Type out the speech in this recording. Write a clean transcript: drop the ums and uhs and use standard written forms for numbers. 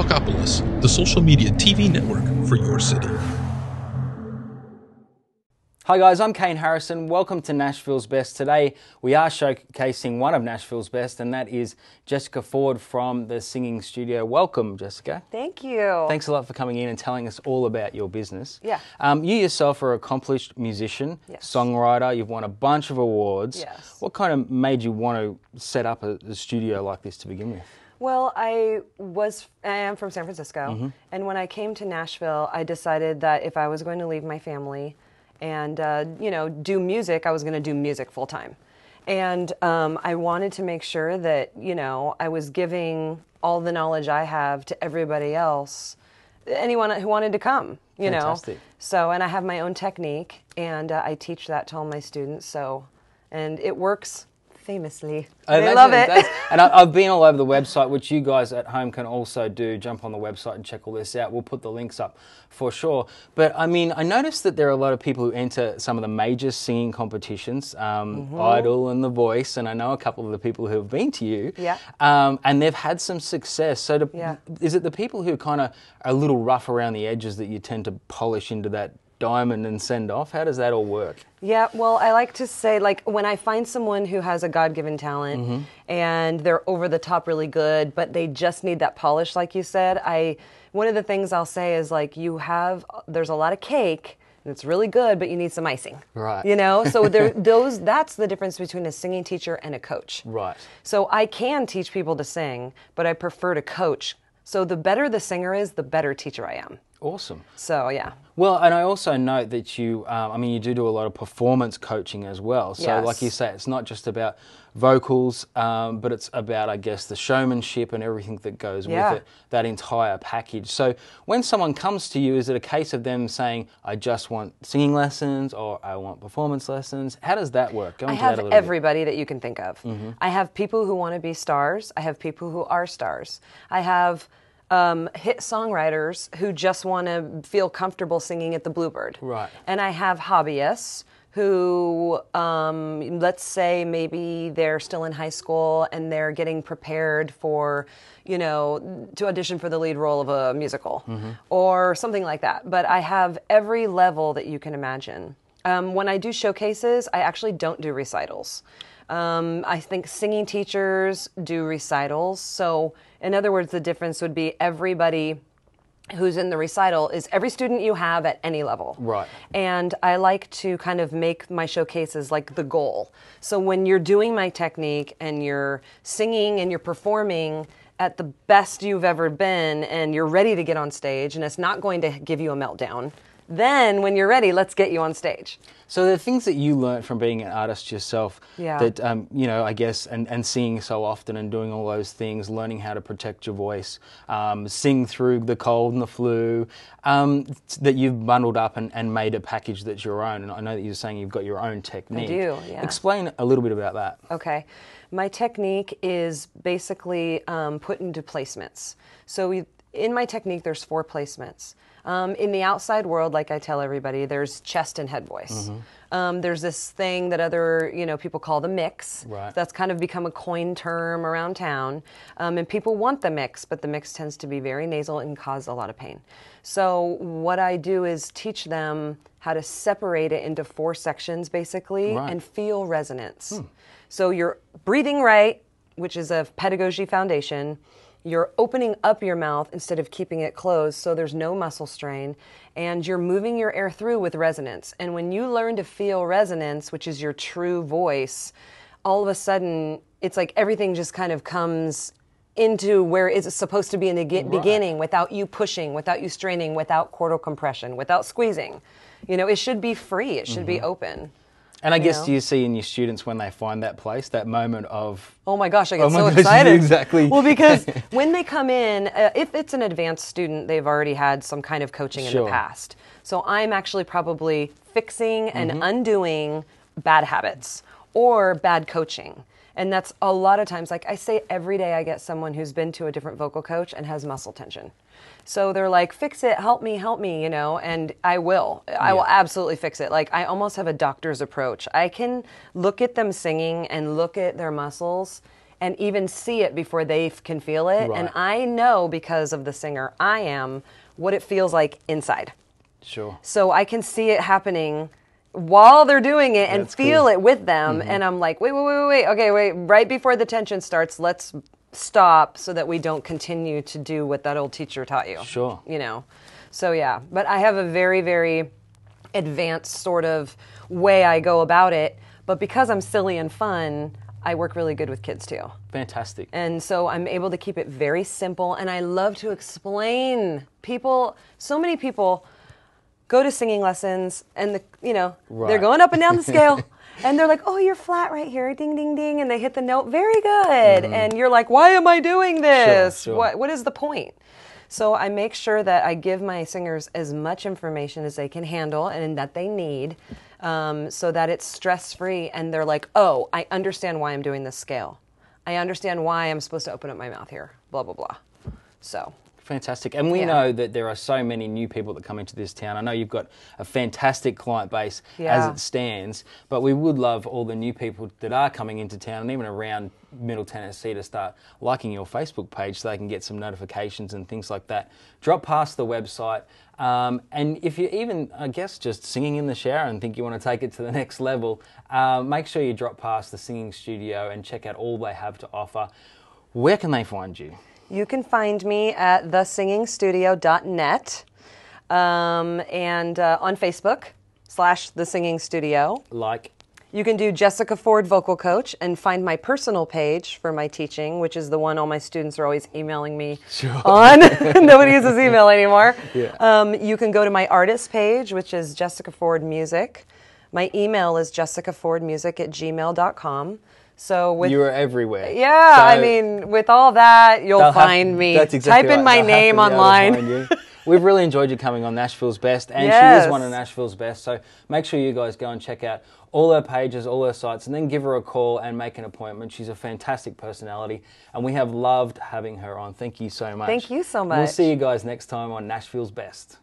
Talkopolis, the social media TV network for your city. Hi guys, I'm Kane Harrison. Welcome to Nashville's Best. Today we are showcasing one of Nashville's best, and that is Jessica Ford from the Singing Studio. Welcome, Jessica. Thank you. Thanks a lot for coming in and telling us all about your business. Yeah. You yourself are an accomplished musician, Yes. songwriter. You've won a bunch of awards. Yes. What kind of made you want to set up a studio like this to begin with? Well, I am from San Francisco, and when I came to Nashville, I decided that if I was going to leave my family and do music, I was going to do music full time. And I wanted to make sure that, I was giving all the knowledge I have to everybody else, anyone who wanted to come, Fantastic. So, and I have my own technique, and I teach that to all my students, and it works famously. They love it. And I've been all over the website, which you guys at home can also do. Jump on the website and check all this out. We'll put the links up for sure. But I mean, I noticed that there are a lot of people who enter some of the major singing competitions, Idol and The Voice, and I know a couple of the people who have been to you. Yeah. And they've had some success. So is it the people who kind of are a little rough around the edges that you tend to polish into that diamond and send off? How does that all work? Yeah, well, I like to say, when I find someone who has a God-given talent and they're over the top really good, but they just need that polish, like you said, one of the things I'll say is, there's a lot of cake, and it's really good, but you need some icing. Right. So that's the difference between a singing teacher and a coach. Right. So I can teach people to sing, but I prefer to coach. So the better the singer is, the better teacher I am. Awesome. So, yeah. Well, and I also note that you do a lot of performance coaching as well. So, Yes. like you say, it's not just about vocals, but it's about, I guess, the showmanship and everything that goes with it, that entire package. So, when someone comes to you, is it a case of them saying, I just want singing lessons or I want performance lessons? How does that work? I have everybody that you can think of. I have people who want to be stars. I have people who are stars. I have hit songwriters who just want to feel comfortable singing at the Bluebird. Right. And I have hobbyists who, let's say maybe they're still in high school and they're getting prepared for, to audition for the lead role of a musical or something like that. But I have every level that you can imagine. When I do showcases, I actually don't do recitals. I think singing teachers do recitals. So, in other words, the difference would be everybody who's in the recital is every student you have at any level. Right. And I like to kind of make my showcases like the goal. So when you're doing my technique and you're singing and you're performing at the best you've ever been and you're ready to get on stage and it's not going to give you a meltdown, then when you're ready, let's get you on stage. So the things that you learned from being an artist yourself, that, I guess, and singing so often and doing all those things, learning how to protect your voice, sing through the cold and the flu, that you've bundled up and made a package that's your own. And I know that you're saying you've got your own technique. I do, yeah. Explain a little bit about that. Okay. My technique is basically put into placements. So in my technique, there's 4 placements. In the outside world, like I tell everybody, there's chest and head voice. There's this thing that other people call the mix. Right. That's kind of become a coined term around town. And people want the mix, but the mix tends to be very nasal and cause a lot of pain. So what I do is teach them how to separate it into 4 sections, basically, and feel resonance. So you're breathing right, which is a pedagogy foundation. You're opening up your mouth instead of keeping it closed, so there's no muscle strain, and you're moving your air through with resonance. And when you learn to feel resonance, which is your true voice, all of a sudden, it's like everything just kind of comes into where it's supposed to be in the beginning, without you pushing, without you straining, without chordal compression, without squeezing. It should be free. It should be open. And I guess, do you see in your students when they find that place, that moment of... Oh my gosh, I get so excited. Exactly. Well, because when they come in, if it's an advanced student, they've already had some kind of coaching in the past. So I'm actually probably fixing and undoing bad habits or bad coaching. And that's a lot of times, like I say, every day I get someone who's been to a different vocal coach and has muscle tension. So they're like, fix it, help me, and I will. I will absolutely fix it. Like, I almost have a doctor's approach. I can look at them singing and look at their muscles and even see it before they can feel it. Right. And I know, because of the singer I am, what it feels like inside. Sure. So I can see it happening while they're doing it and feel cool. it with them. And I'm like, wait. Okay, wait. Right before the tension starts, let's stop so that we don't continue to do what that old teacher taught you. Sure. You know? So yeah, but I have a very, very advanced sort of way I go about it. But because I'm silly and fun, I work really good with kids too. Fantastic. And so I'm able to keep it very simple, and I love to explain. So many people go to singing lessons and they're going up and down the scale and they're like, oh, you're flat right here, ding, ding, ding, and they hit the note, very good. And you're like, why am I doing this? Sure. What is the point? So I make sure that I give my singers as much information as they can handle and that they need, so that it's stress-free and they're like, oh, I understand why I'm doing this scale. I understand why I'm supposed to open up my mouth here, blah, blah, blah. So... Fantastic. And we know that there are so many new people that come into this town. I know you've got a fantastic client base as it stands, but we would love all the new people that are coming into town and even around Middle Tennessee to start liking your Facebook page so they can get some notifications and things like that. Drop past the website. And if you're even, I guess, just singing in the shower and think you want to take it to the next level, make sure you drop past the singing studio and check out all they have to offer. Where can they find you? You can find me at thesingingstudio.net and on Facebook / The Singing Studio. Like? You can do Jessica Ford Vocal Coach and find my personal page for my teaching, which is the one all my students are always emailing me on. Nobody uses email anymore. Yeah. You can go to my artist page, which is Jessica Ford Music. My email is jessicafordmusic@gmail.com. So you're everywhere. Yeah, so I mean, with all that, you'll find me. That's exactly Type in my name online. We've really enjoyed you coming on Nashville's Best, and she is one of Nashville's best. So make sure you guys go and check out all her pages, all her sites, and then give her a call and make an appointment. She's a fantastic personality, and we have loved having her on. Thank you so much. Thank you so much. We'll see you guys next time on Nashville's Best.